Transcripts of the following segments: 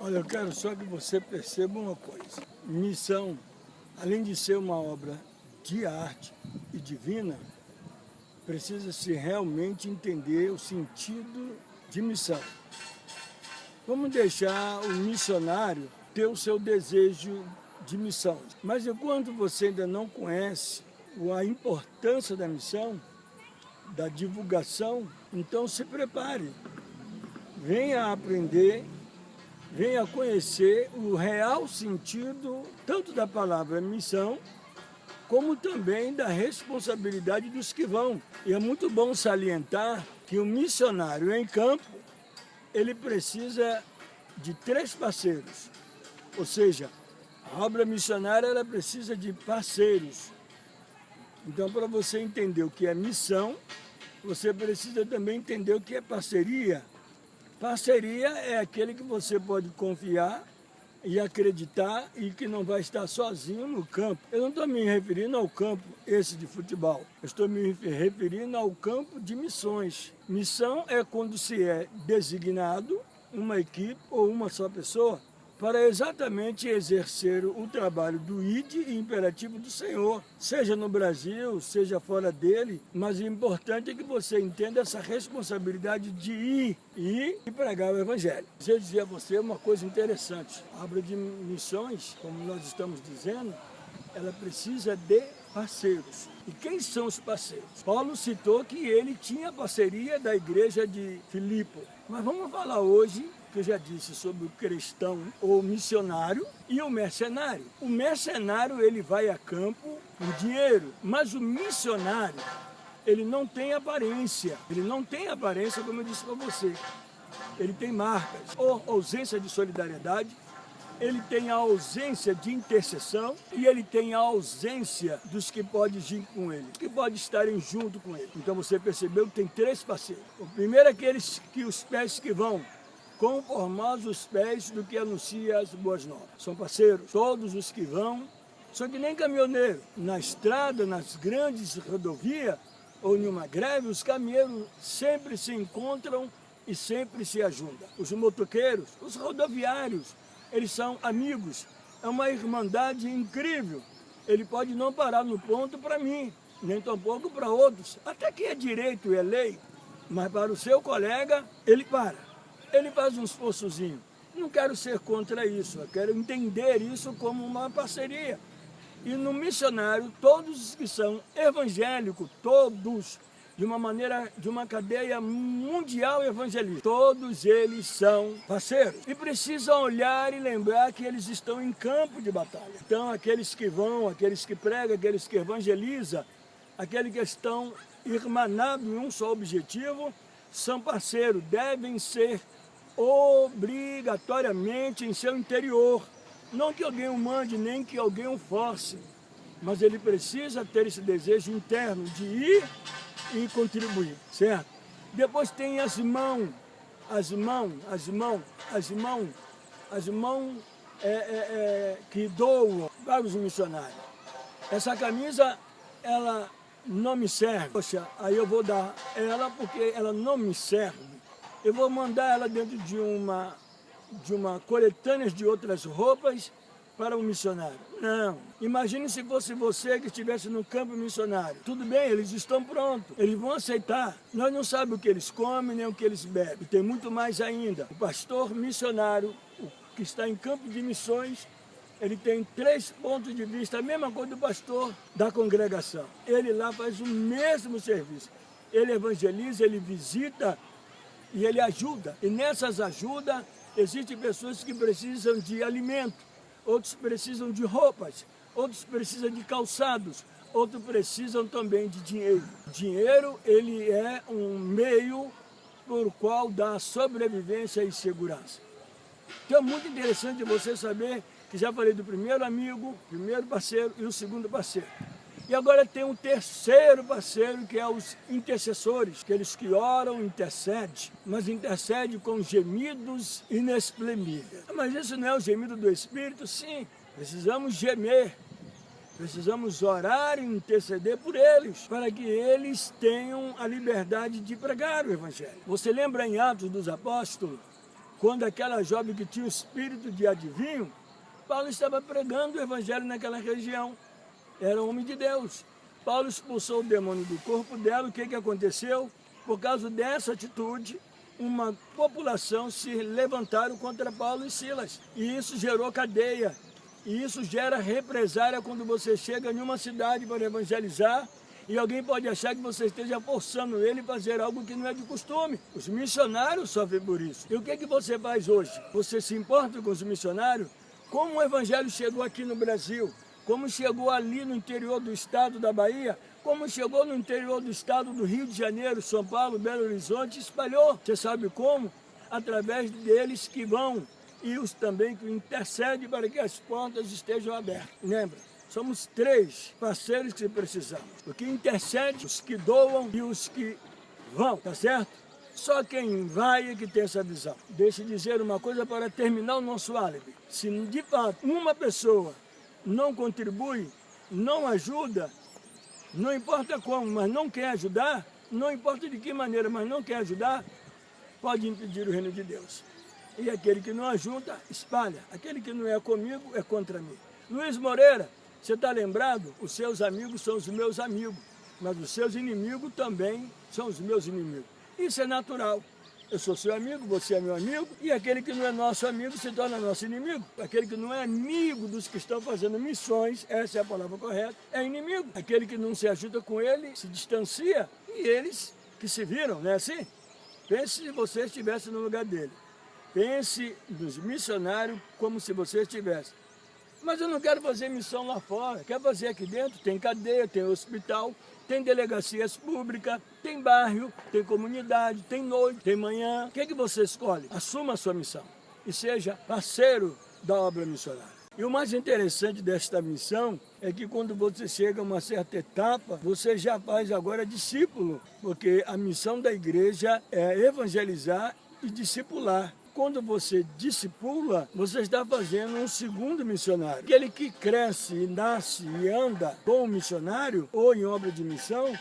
Olha, eu quero só que você perceba uma coisa. Missão, além de ser uma obra de arte e divina, precisa-se realmente entender o sentido de missão. Vamos deixar o missionário ter o seu desejo de missão. Mas enquanto você ainda não conhece a importância da missão, da divulgação, então se prepare. Venha aprender, venha conhecer o real sentido tanto da palavra missão, como também da responsabilidade dos que vão. E é muito bom salientar que o missionário em campo, ele precisa de 3 parceiros. Ou seja, a obra missionária ela precisa de parceiros. Então, para você entender o que é missão, você precisa também entender o que é parceria. Parceria é aquele que você pode confiar e acreditar e que não vai estar sozinho no campo. Eu não estou me referindo ao campo esse de futebol. Eu estou me referindo ao campo de missões. Missão é quando se é designado uma equipe ou uma só pessoa para exatamente exercer o trabalho do ID e imperativo do Senhor, seja no Brasil, seja fora dele, mas o importante é que você entenda essa responsabilidade de ir e pregar o Evangelho. Eu dizer a você uma coisa interessante, a obra de missões, como nós estamos dizendo, ela precisa de parceiros. E quem são os parceiros? Paulo citou que ele tinha parceria da igreja de Filipe. Mas vamos falar hoje, que eu já disse, sobre o cristão ou missionário e o mercenário. O mercenário, ele vai a campo por dinheiro, mas o missionário, ele não tem aparência. Ele não tem aparência, como eu disse para você. Ele tem marcas, ou ausência de solidariedade, ele tem a ausência de intercessão e ele tem a ausência dos que podem ir com ele, que podem estarem junto com ele. Então você percebeu que tem 3 parceiros. O primeiro é aqueles que os pés que vão, quão formosos os pés do que anuncia as boas novas. São parceiros, todos os que vão, só que nem caminhoneiro. Na estrada, nas grandes rodovias ou em uma greve, os caminhoneiros sempre se encontram e sempre se ajudam. Os motoqueiros, os rodoviários, eles são amigos, é uma irmandade incrível. Ele pode não parar no ponto para mim, nem tampouco para outros, até que é direito e é lei, mas para o seu colega, ele para. Ele faz um esforçozinho. Não quero ser contra isso, eu quero entender isso como uma parceria. E no missionário, todos os que são evangélicos, todos, de uma maneira, de uma cadeia mundial evangelista. Todos eles são parceiros e precisam olhar e lembrar que eles estão em campo de batalha. Então, aqueles que vão, aqueles que pregam, aqueles que evangelizam, aqueles que estão irmanados em um só objetivo, são parceiros, devem ser obrigatoriamente em seu interior. Não que alguém o mande, nem que alguém o force, mas ele precisa ter esse desejo interno de ir e contribuir, certo? Depois tem as mãos que doam para os missionários. Essa camisa, ela não me serve. Poxa, aí eu vou dar ela porque ela não me serve. Eu vou mandar ela dentro de uma coletânea de outras roupas para um missionário. Não. Imagine se fosse você que estivesse no campo missionário. Tudo bem, eles estão prontos. Eles vão aceitar. Nós não sabemos o que eles comem, nem o que eles bebem. E tem muito mais ainda. O pastor missionário, o que está em campo de missões, ele tem 3 pontos de vista, a mesma coisa do pastor da congregação. Ele lá faz o mesmo serviço. Ele evangeliza, ele visita e ele ajuda. E nessas ajudas, existem pessoas que precisam de alimento, outros precisam de roupas, outros precisam de calçados, outros precisam também de dinheiro. Dinheiro, ele é um meio por qual dá sobrevivência e segurança. Então é muito interessante você saber que já falei do primeiro amigo, primeiro parceiro e o segundo parceiro. E agora tem um terceiro parceiro, que é os intercessores, aqueles que oram, intercedem, mas intercedem com gemidos inexprimíveis. Mas isso não é o gemido do Espírito? Sim, precisamos gemer, precisamos orar e interceder por eles, para que eles tenham a liberdade de pregar o Evangelho. Você lembra em Atos dos Apóstolos, quando aquela jovem que tinha o espírito de adivinho, Paulo estava pregando o evangelho naquela região. Era um homem de Deus. Paulo expulsou o demônio do corpo dela. O que aconteceu? Por causa dessa atitude, uma população se levantaram contra Paulo e Silas. E isso gerou cadeia. E isso gera represália quando você chega em uma cidade para evangelizar e alguém pode achar que você esteja forçando ele a fazer algo que não é de costume. Os missionários sofrem por isso. E o que você faz hoje? Você se importa com os missionários? Como o evangelho chegou aqui no Brasil? Como chegou ali no interior do estado da Bahia? Como chegou no interior do estado do Rio de Janeiro, São Paulo, Belo Horizonte, espalhou. Você sabe como? Através deles que vão e os também que intercedem para que as portas estejam abertas. Lembra? Somos 3 parceiros que precisamos. O que intercede, os que doam e os que vão, tá certo? Só quem vai é que tem essa visão. Deixa eu dizer uma coisa para terminar o nosso álibi. Se de fato uma pessoa não contribui, não ajuda, não importa como, mas não quer ajudar, não importa de que maneira, mas não quer ajudar, pode impedir o reino de Deus. E aquele que não ajuda, espalha. Aquele que não é comigo, é contra mim. Luiz Moreira, você está lembrado? Os seus amigos são os meus amigos, mas os seus inimigos também são os meus inimigos. Isso é natural. Eu sou seu amigo, você é meu amigo, e aquele que não é nosso amigo se torna nosso inimigo. Aquele que não é amigo dos que estão fazendo missões, essa é a palavra correta, é inimigo. Aquele que não se ajuda com ele, se distancia, e eles que se viram, não é assim? Pense se você estivesse no lugar dele. Pense nos missionários como se você estivesse. Mas eu não quero fazer missão lá fora, quero fazer aqui dentro. Tem cadeia, tem hospital, tem delegacias públicas, tem bairro, tem comunidade, tem noite, tem manhã. O que você escolhe? Assuma a sua missão e seja parceiro da obra missionária. E o mais interessante desta missão é que quando você chega a uma certa etapa, você já faz agora discípulo, porque a missão da igreja é evangelizar e discipular. Quando você discipula, você está fazendo um segundo missionário. Aquele que cresce, nasce e anda com o missionário ou em obra de missão,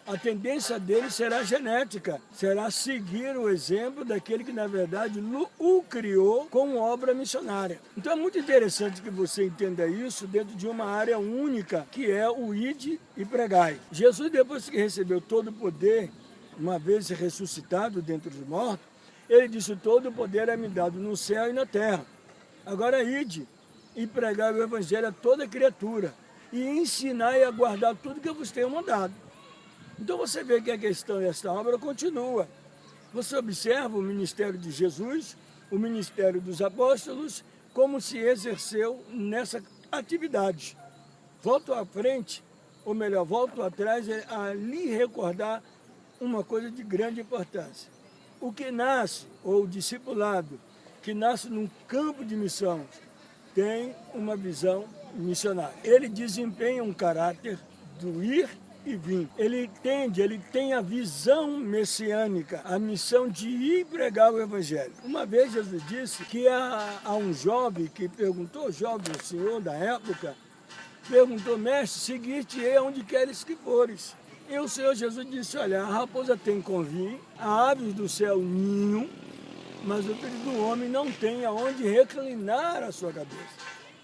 a tendência dele será genética, será seguir o exemplo daquele que, na verdade, o criou como obra missionária. Então é muito interessante que você entenda isso dentro de uma área única, que é o ide e pregai. Jesus, depois que recebeu todo o poder, uma vez ressuscitado dentro dos mortos, ele disse, todo o poder é me dado no céu e na terra. Agora ide e pregai o evangelho a toda criatura e ensinai a guardar tudo que eu vos tenho mandado. Então você vê que a questão desta obra continua. Você observa o ministério de Jesus, o ministério dos apóstolos, como se exerceu nessa atividade. Volto à frente, ou melhor, volto atrás, a lhe recordar uma coisa de grande importância. O que nasce, ou o discipulado, que nasce num campo de missão, tem uma visão missionária. Ele desempenha um caráter do ir e vir. Ele tem a visão messiânica, a missão de ir pregar o evangelho. Uma vez Jesus disse que há um jovem que perguntou, jovem, o senhor da época, perguntou, mestre, seguir-te-ei aonde queres que fores. E o Senhor Jesus disse, olha, a raposa tem convite, a aves do céu ninho, mas o filho do homem não tem aonde reclinar a sua cabeça.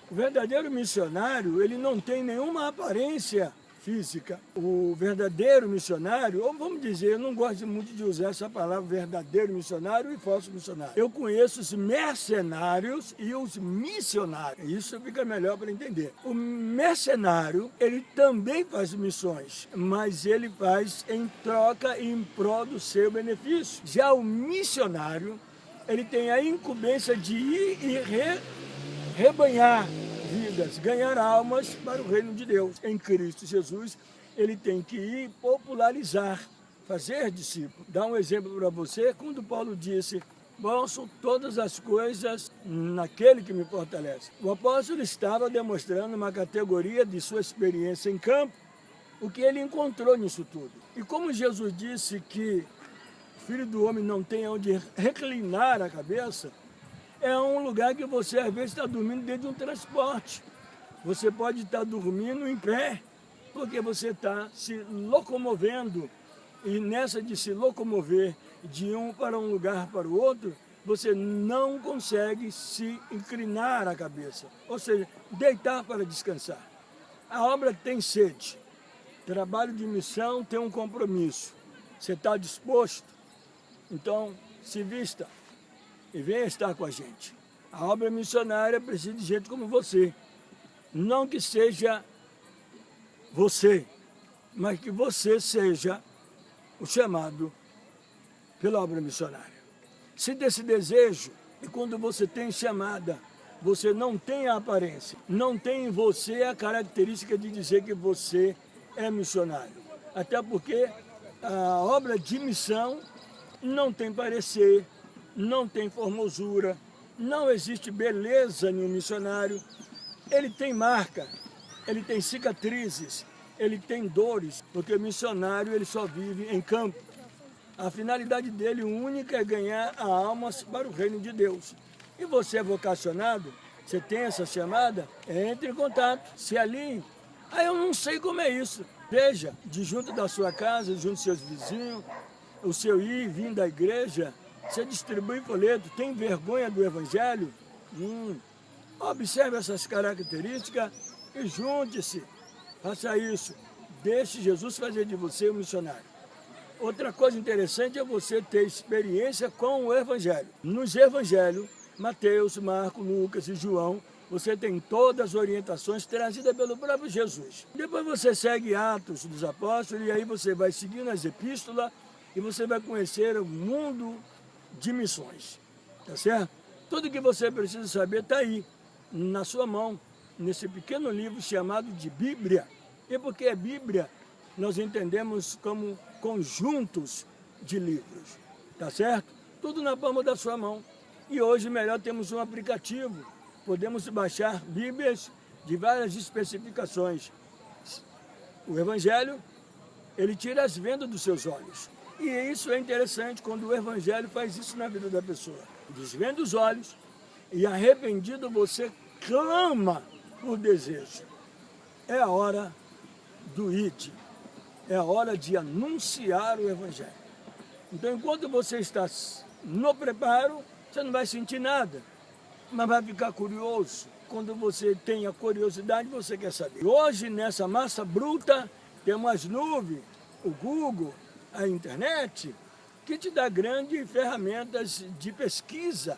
O verdadeiro missionário, ele não tem nenhuma aparência física. O verdadeiro missionário, ou vamos dizer, eu não gosto muito de usar essa palavra verdadeiro missionário e falso missionário. Eu conheço os mercenários e os missionários. Isso fica melhor para entender. O mercenário, ele também faz missões, mas ele faz em troca e em prol do seu benefício. Já o missionário, ele tem a incumbência de ir e rebanhar vidas, ganhar almas para o reino de Deus. Em Cristo Jesus, ele tem que ir popularizar, fazer discípulo. Dá um exemplo para você, quando Paulo disse, posso todas as coisas naquele que me fortalece. O apóstolo estava demonstrando uma categoria de sua experiência em campo, o que ele encontrou nisso tudo. E como Jesus disse que o Filho do Homem não tem onde reclinar a cabeça, é um lugar que você às vezes está dormindo dentro de um transporte. Você pode estar dormindo em pé, porque você está se locomovendo. E nessa de se locomover de um para um lugar para o outro, você não consegue se inclinar a cabeça, ou seja, deitar para descansar. A obra tem sede, trabalho de missão tem um compromisso. Você está disposto? Então, se vista e venha estar com a gente. A obra missionária precisa de gente como você. Não que seja você, mas que você seja o chamado pela obra missionária. Se desse desejo, e quando você tem chamada, você não tem a aparência, não tem em você a característica de dizer que você é missionário. Até porque a obra de missão não tem parecer, não tem formosura, não existe beleza em um missionário. Ele tem marca, ele tem cicatrizes, ele tem dores, porque o missionário ele só vive em campo. A finalidade dele única é ganhar almas para o reino de Deus. E você é vocacionado, você tem essa chamada, entre em contato, se alinhe. Eu não sei como é isso. Veja, de junto da sua casa, junto dos seus vizinhos, o seu ir e vir da igreja, você distribui folheto, tem vergonha do evangelho? Observe essas características e junte-se. Faça isso. Deixe Jesus fazer de você um missionário. Outra coisa interessante é você ter experiência com o evangelho. Nos evangelhos, Mateus, Marcos, Lucas e João, você tem todas as orientações trazidas pelo próprio Jesus. Depois você segue Atos dos Apóstolos e aí você vai seguindo as epístolas e você vai conhecer o mundo de missões. Tá certo? Tudo que você precisa saber está aí, na sua mão, nesse pequeno livro chamado de Bíblia. E porque é Bíblia, nós entendemos como conjuntos de livros. Tá certo? Tudo na palma da sua mão. E hoje, melhor, temos um aplicativo. Podemos baixar Bíblias de várias especificações. O Evangelho, ele tira as vendas dos seus olhos. E isso é interessante quando o Evangelho faz isso na vida da pessoa. Desvenda os olhos e arrependido você clama por desejo. É a hora do id. É a hora de anunciar o Evangelho. Então, enquanto você está no preparo, você não vai sentir nada, mas vai ficar curioso. Quando você tem a curiosidade, você quer saber. Hoje, nessa massa bruta, temos as nuvens, o Google, a internet, que te dá grandes ferramentas de pesquisa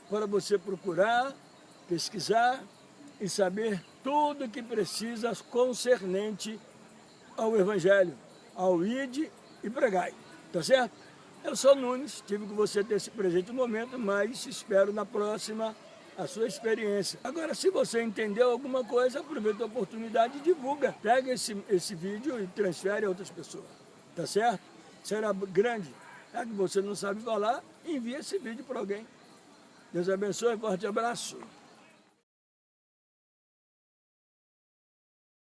para você procurar, pesquisar e saber tudo que precisa concernente ao Evangelho, ao ide e pregai, tá certo? Eu sou Nunes, tive com você nesse presente momento, mas espero na próxima a sua experiência. Agora, se você entendeu alguma coisa, aproveita a oportunidade e divulga. Pega esse vídeo e transfere a outras pessoas, tá certo? Será grande. Já que você não sabe falar, envie esse vídeo para alguém. Deus abençoe, forte abraço.